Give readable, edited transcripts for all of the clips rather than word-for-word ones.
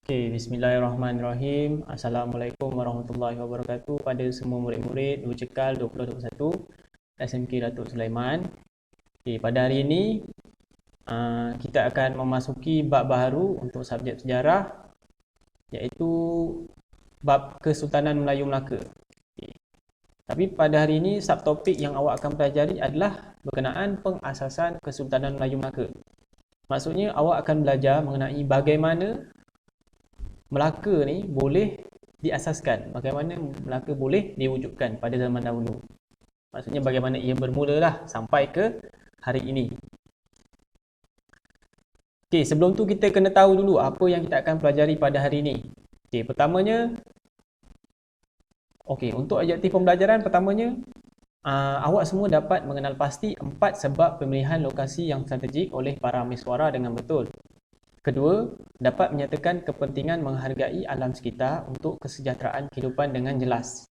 Bismillahirrahmanirrahim. Assalamualaikum warahmatullahi wabarakatuh pada semua murid-murid Bercekal 2021 SMK Datuk Sulaiman. Pada hari ini kita akan memasuki bab baru untuk subjek sejarah, iaitu bab Kesultanan Melayu Melaka. Tapi pada hari ini subtopik yang awak akan pelajari adalah berkenaan pengasasan Kesultanan Melayu Melaka. Maksudnya awak akan belajar mengenai bagaimana Melaka ni boleh diasaskan, bagaimana Melaka boleh diwujudkan pada zaman dahulu. Maksudnya bagaimana ia bermula lah sampai ke hari ini. Sebelum tu kita kena tahu dulu apa yang kita akan pelajari pada hari ini. Pertamanya, untuk objektif pembelajaran pertamanya, awak semua dapat mengenal pasti 4 sebab pemilihan lokasi yang strategik oleh para mesuara dengan betul. Kedua, dapat menyatakan kepentingan menghargai alam sekitar untuk kesejahteraan kehidupan dengan jelas.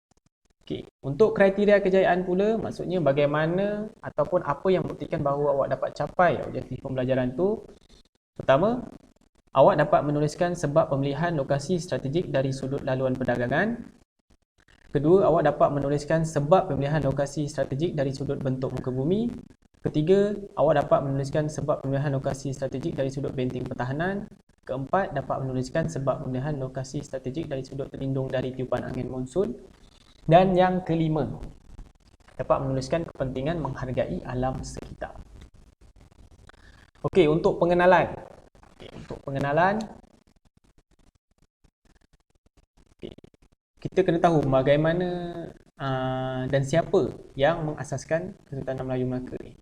Untuk kriteria kejayaan pula, maksudnya bagaimana ataupun apa yang membuktikan bahawa awak dapat capai objektif pembelajaran tu. Pertama, awak dapat menuliskan sebab pemilihan lokasi strategik dari sudut laluan perdagangan. Kedua, awak dapat menuliskan sebab pemilihan lokasi strategik dari sudut bentuk muka bumi. Ketiga, awak dapat menuliskan sebab pemilihan lokasi strategik dari sudut benteng pertahanan. Keempat, dapat menuliskan sebab pemilihan lokasi strategik dari sudut terlindung dari tiupan angin monsun. Dan yang kelima, dapat menuliskan kepentingan menghargai alam sekitar. Untuk pengenalan. Kita kena tahu bagaimana dan siapa yang mengasaskan Kesultanan Melayu Melaka ni.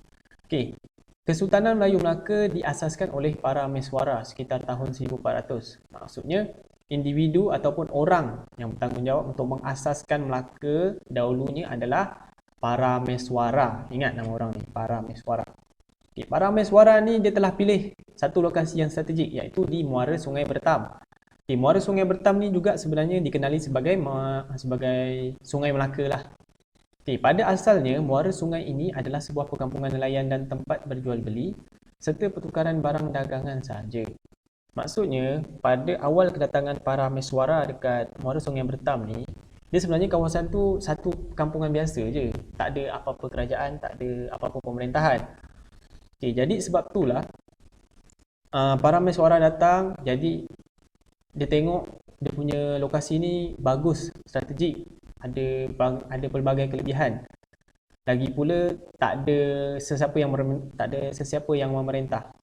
Kesultanan Melayu Melaka diasaskan oleh para mesuara sekitar tahun 1400. Maksudnya, individu ataupun orang yang bertanggungjawab untuk mengasaskan Melaka dahulunya adalah para mesuara. Ingat nama orang ni, para mesuara. Para mesuara ni dia telah pilih satu lokasi yang strategik, iaitu di Muara Sungai Bertam. Muara Sungai Bertam ni juga sebenarnya dikenali sebagai Sungai Melaka lah. Pada asalnya, muara sungai ini adalah sebuah perkampungan nelayan dan tempat berjual beli serta pertukaran barang dagangan sahaja. Maksudnya, pada awal kedatangan para mesuara dekat muara sungai Bertam ni, dia sebenarnya kawasan tu satu perkampungan biasa je. Tak ada apa-apa kerajaan, tak ada apa-apa pemerintahan. Jadi sebab itulah para mesuara datang, jadi dia tengok dia punya lokasi ni bagus, strategik, ada pelbagai kelebihan. Lagi pula tak ada sesiapa yang memerintah.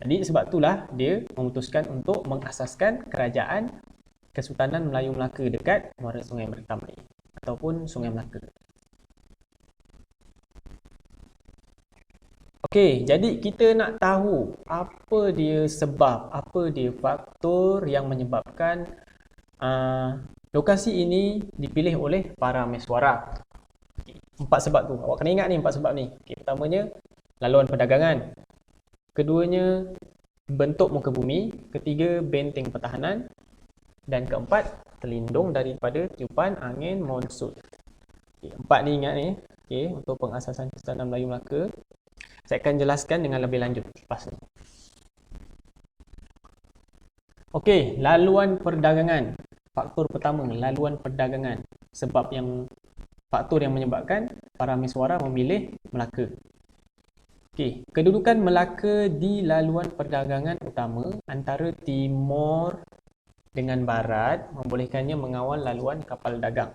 Jadi sebab itulah dia memutuskan untuk mengasaskan kerajaan Kesultanan Melayu Melaka dekat muara Sungai Bertam ni, ataupun Sungai Melaka. Jadi kita nak tahu apa dia sebab, apa dia faktor yang menyebabkan lokasi ini dipilih oleh para mesuara. 4 sebab tu. Awak kena ingat ni 4 sebab ni. Pertamanya, laluan perdagangan. Keduanya, bentuk muka bumi. Ketiga, benteng pertahanan. Dan keempat, terlindung daripada tiupan angin monsun. 4 ni ingat ni. Untuk pengasasan Kesultanan Melayu Melaka. Saya akan jelaskan dengan lebih lanjut lepas ni. Laluan perdagangan. Faktor pertama, laluan perdagangan. Faktor yang menyebabkan para mesuara memilih Melaka. Kedudukan Melaka di laluan perdagangan utama antara timur dengan barat membolehkannya mengawal laluan kapal dagang.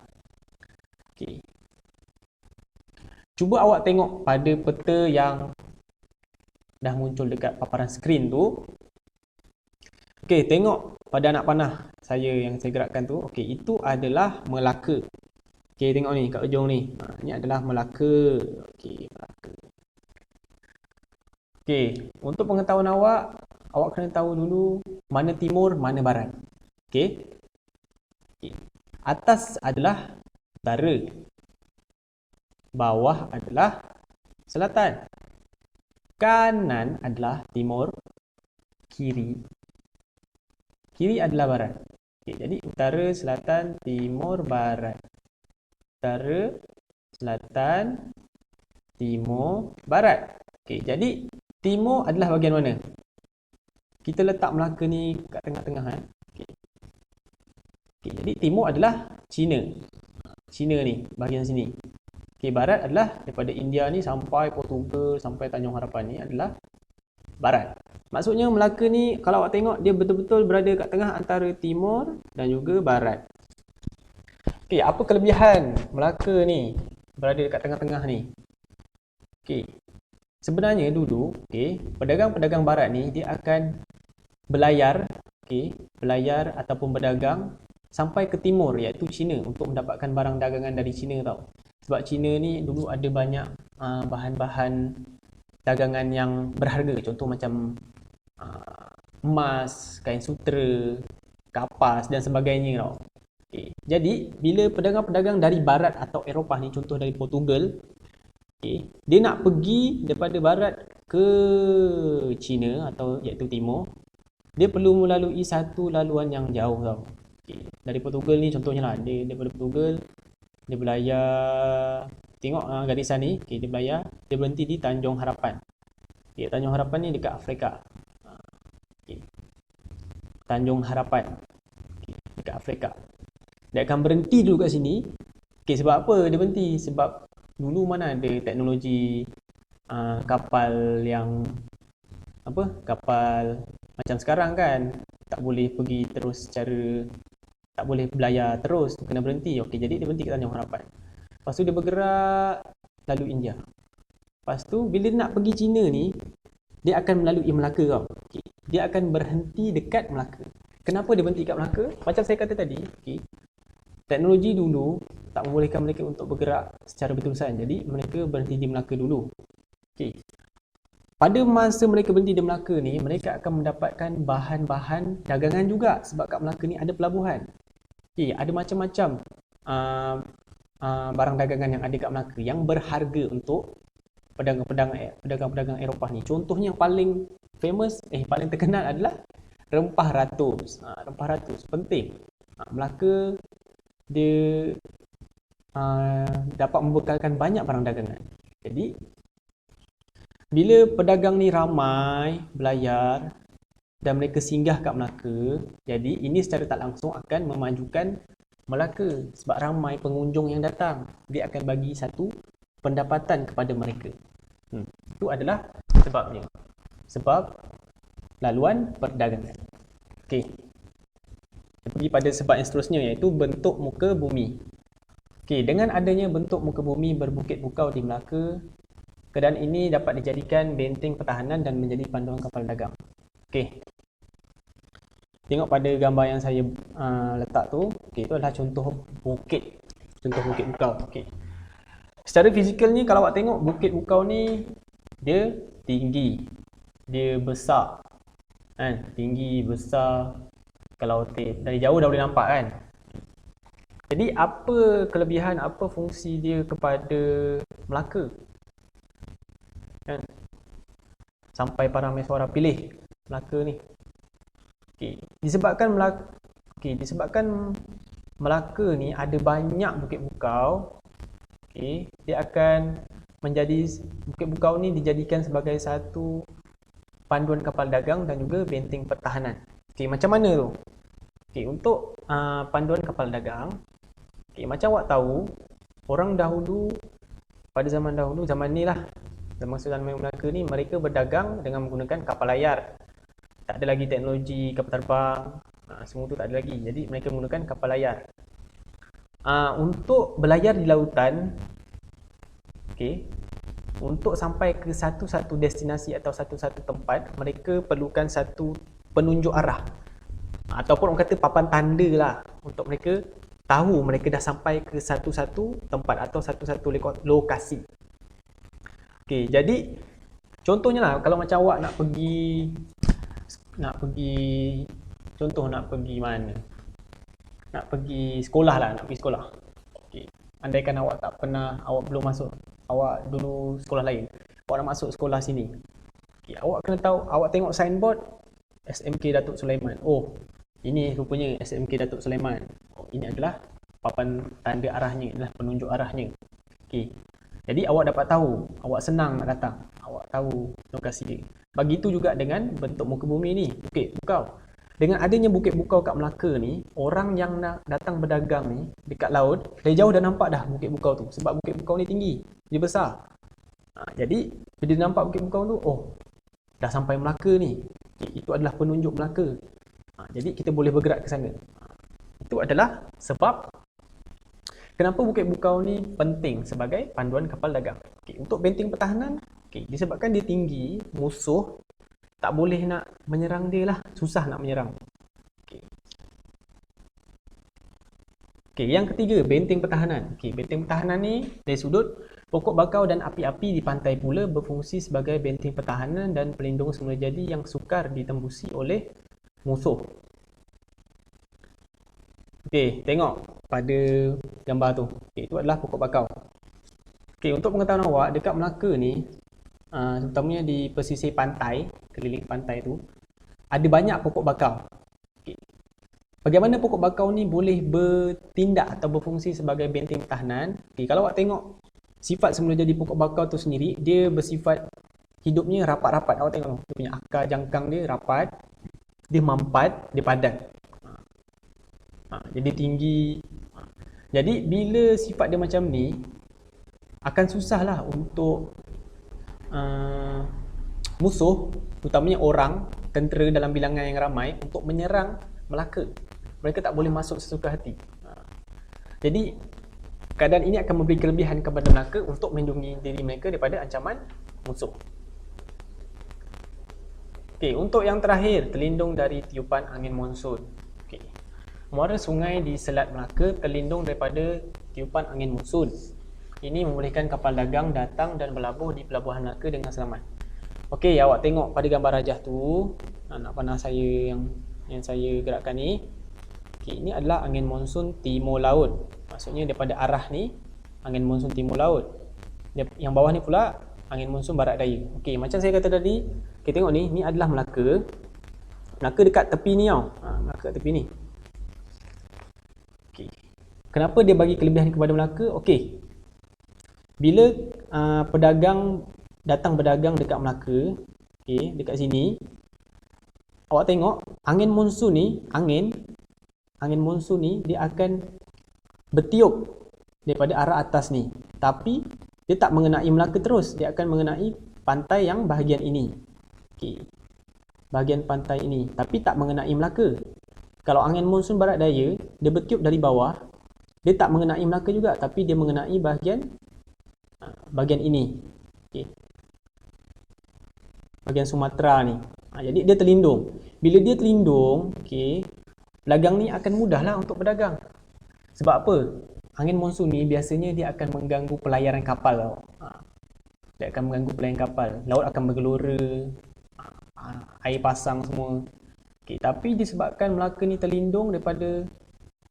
Cuba awak tengok pada peta yang dah muncul dekat paparan skrin tu. Tengok pada anak panah saya yang saya gerakkan tu. Itu adalah Melaka. Tengok ni kat ujung ni. Ini adalah Melaka. Melaka. Untuk pengetahuan awak kena tahu dulu mana timur, mana barat. Atas adalah utara. Bawah adalah selatan. Kanan adalah timur. Kiri adalah barat. Jadi utara, selatan, timur, barat. Utara, selatan, timur, barat. Jadi timur adalah bahagian mana? kita letak Melaka ni kat tengah-tengah kan. Okey. Okey, jadi timur adalah China. China ni bahagian sini. Okey, barat adalah daripada India ni sampai Portugal sampai Tanjung Harapan ni adalah barat. Maksudnya Melaka ni kalau awak tengok dia betul-betul berada kat tengah antara timur dan juga barat. Okey, apa kelebihan Melaka ni berada dekat tengah-tengah ni? Okey. Sebenarnya dulu, okey, pedagang-pedagang barat ni dia akan berlayar, okey, berlayar ataupun berdagang sampai ke timur iaitu China untuk mendapatkan barang dagangan dari China tau. Sebab China ni dulu ada banyak bahan-bahan dagangan yang berharga, contoh macam emas, kain sutera, kapas dan sebagainya tau. Okay. Jadi bila pedagang-pedagang dari barat atau Eropah ni, contoh dari Portugal, okay, dia nak pergi daripada barat ke China atau iaitu timur, dia perlu melalui satu laluan yang jauh tau. Okay. Dari Portugal ni contohnya lah, dia daripada Portugal dia berlayar, tengok garisan ni, okay, dia berlayar, dia berhenti di Tanjung Harapan. Okay, Tanjung Harapan ni dekat Afrika. Okay. Tanjung Harapan, okay, dekat Afrika. Dia akan berhenti dulu kat sini. Okay, sebab apa dia berhenti? Sebab dulu mana ada teknologi kapal yang kapal macam sekarang kan, tak boleh pergi terus secara, tak boleh berlayar terus, kena berhenti. Okey, jadi dia berhenti kat Tanjung Harapan. Lepas tu dia bergerak lalu India. Lepas tu bila dia nak pergi China ni, dia akan melalui Melaka tau. Okay. Dia akan berhenti dekat Melaka. Kenapa dia berhenti kat Melaka? Macam saya kata tadi, okay, teknologi dulu tak membolehkan mereka untuk bergerak secara berterusan. Jadi mereka berhenti di Melaka dulu. Okay. Pada masa mereka berhenti di Melaka ni, mereka akan mendapatkan bahan-bahan dagangan juga. Sebab kat Melaka ni ada pelabuhan. Okay, ada macam-macam barang dagangan yang ada kat Melaka yang berharga untuk pedagang-pedagang Eropah ni. Contohnya yang paling famous, paling terkenal adalah rempah ratus. Rempah ratus penting. Melaka dia dapat membekalkan banyak barang dagangan. Jadi bila pedagang ni ramai berlayar dan mereka singgah kat Melaka, jadi ini secara tak langsung akan memajukan Melaka sebab ramai pengunjung yang datang. Dia akan bagi satu pendapatan kepada mereka. Itu adalah sebabnya. Sebab laluan perdagangan. Okey. Pergi pada sebab yang seterusnya iaitu bentuk muka bumi. Okey, dengan adanya bentuk muka bumi berbukit bukau di Melaka, keadaan ini dapat dijadikan benteng pertahanan dan menjadi panduan kapal dagang. Okey. Tengok pada gambar yang saya letak tu. Okey, itu adalah contoh bukit. Contoh bukit bukau. Okey. Secara fizikalnya kalau awak tengok bukit bukau ni dia tinggi. Dia besar. Kan? Tinggi, besar. Kalau dari jauh dah boleh nampak kan. Jadi apa kelebihan, apa fungsi dia kepada Melaka? Kan? Sampai para mesuara pilih Melaka ni. Okey, disebabkan Melaka ni ada banyak bukit bukau. Okey, dia akan menjadi bukit bukau ni dijadikan sebagai satu panduan kapal dagang dan juga benteng pertahanan. Okey, macam mana tu? Okey, untuk panduan kapal dagang, okey, macam awak tahu, orang dahulu pada zaman dahulu, zaman ni lah, zaman Sultan Melaka ni, mereka berdagang dengan menggunakan kapal layar. Tak ada lagi teknologi kapal terbang, semua tu tak ada lagi. Jadi mereka menggunakan kapal layar. Untuk berlayar di lautan, okay, untuk sampai ke satu-satu destinasi atau satu-satu tempat, mereka perlukan satu penunjuk arah. Ataupun orang kata papan tanda lah, untuk mereka tahu mereka dah sampai ke satu-satu tempat atau satu-satu lokasi. Okay, jadi contohnya lah, kalau macam awak nak pergi contoh nak pergi mana? Nak pergi sekolah lah, nak pergi sekolah. Okay. Andaikan awak tak pernah, awak belum masuk, awak dulu sekolah lain, awak nak masuk sekolah sini. Okay. Awak kena tahu, awak tengok signboard SMK Datuk Sulaiman. Oh, ini rupanya SMK Datuk Sulaiman. Oh, ini adalah papan tanda arahnya, adalah penunjuk arahnya. Okay. Jadi awak dapat tahu, awak senang nak datang. Awak tahu lokasi dia. Begitu juga dengan bentuk muka bumi ni, Bukit Bukau. Dengan adanya Bukit Bukau kat Melaka ni, orang yang nak datang berdagang ni dekat laut, dari jauh dah nampak dah Bukit Bukau tu. Sebab Bukit Bukau ni tinggi, dia besar. Jadi bila dia nampak Bukit Bukau tu, oh, dah sampai Melaka ni. Itu adalah penunjuk Melaka. Jadi kita boleh bergerak ke sana. Itu adalah sebab kenapa Bukit Bukau ni penting sebagai panduan kapal dagang. Untuk benteng pertahanan, disebabkan dia tinggi, musuh tak boleh nak menyerang dia lah. Susah nak menyerang. Yang ketiga, benteng pertahanan. Benteng pertahanan ni dari sudut pokok bakau dan api-api di pantai pula berfungsi sebagai benteng pertahanan dan pelindung semula jadi yang sukar ditembusi oleh musuh. Tengok pada gambar tu. Itu adalah pokok bakau. Untuk pengetahuan awak, dekat Melaka ni, terutamanya di pesisir pantai, keliling pantai tu, ada banyak pokok bakau. Bagaimana pokok bakau ni boleh bertindak atau berfungsi sebagai benteng pertahanan? Kalau awak tengok sifat semula jadi pokok bakau tu sendiri, dia bersifat hidupnya rapat-rapat. Awak tengok dia punya akar jangkang dia rapat, dia mampat, dia padat. Jadi tinggi. Jadi bila sifat dia macam ni, akan susahlah untuk musuh, utamanya orang, tentera dalam bilangan yang ramai untuk menyerang Melaka. Mereka tak boleh masuk sesuka hati. Jadi keadaan ini akan memberi kelebihan kepada Melaka untuk melindungi diri mereka daripada ancaman musuh. Untuk yang terakhir, terlindung dari tiupan angin monsun. Muara sungai di Selat Melaka terlindung daripada tiupan angin monsun. Ini membolehkan kapal dagang datang dan berlabuh di pelabuhan Melaka dengan selamat. Awak tengok pada gambar rajah tu, anak panah saya yang saya gerakkan ni. Ini adalah angin monsun timur laut. Maksudnya daripada arah ni, angin monsun timur laut. Yang bawah ni pula, angin monsun barat daya. Macam saya kata tadi, tengok ni adalah Melaka. Melaka dekat tepi ni tau. Melaka kat tepi ni. Kenapa dia bagi kelebihan kepada Melaka? Bila pedagang datang berdagang dekat Melaka, dekat sini, awak tengok angin monsun ni, angin monsun ni dia akan bertiup daripada arah atas ni. Tapi dia tak mengenai Melaka terus, dia akan mengenai pantai yang bahagian ini. Bahagian pantai ini, tapi tak mengenai Melaka. Kalau angin monsun barat daya, dia bertiup dari bawah, dia tak mengenai Melaka juga, tapi dia mengenai bahagian ini. Bahagian Sumatera ni. Jadi dia terlindung. Bila dia terlindung, pedagang ni akan mudahlah untuk berdagang. Sebab apa? Angin monsun ni biasanya dia akan mengganggu pelayaran kapal. Dia akan mengganggu pelayaran kapal. Laut akan bergelora, air pasang semua. Tapi disebabkan Melaka ni terlindung daripada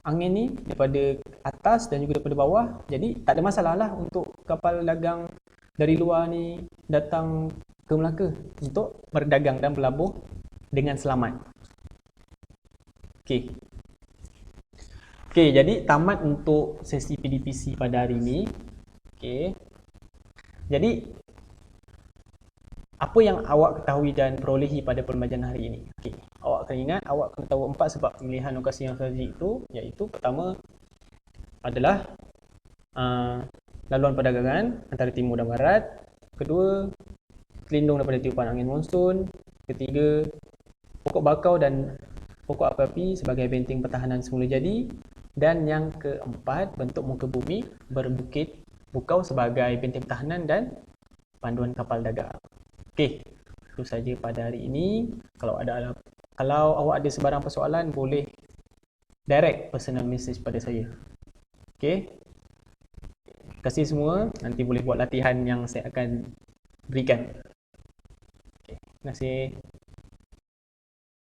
angin ni, daripada atas dan juga daripada bawah, jadi tak ada masalah lah untuk kapal dagang dari luar ni datang ke Melaka untuk berdagang dan berlabuh dengan selamat. Jadi tamat untuk sesi PDPC pada hari ini. Jadi apa yang awak ketahui dan perolehi pada pembelajaran hari ini? Awak kena ingat, awak kena tahu 4 sebab pemilihan lokasi yang strategik itu, iaitu pertama adalah laluan perdagangan antara timur dan barat. Kedua, terlindung daripada tiupan angin monsun. Ketiga, pokok bakau dan pokok api-api sebagai benteng pertahanan semula jadi. Dan yang keempat, bentuk muka bumi berbukit bukau sebagai benteng pertahanan dan panduan kapal dagang. Itu saja pada hari ini. Kalau awak ada sebarang persoalan, boleh direct personal message pada saya. Terima kasih semua. Nanti boleh buat latihan yang saya akan berikan. Terima kasih.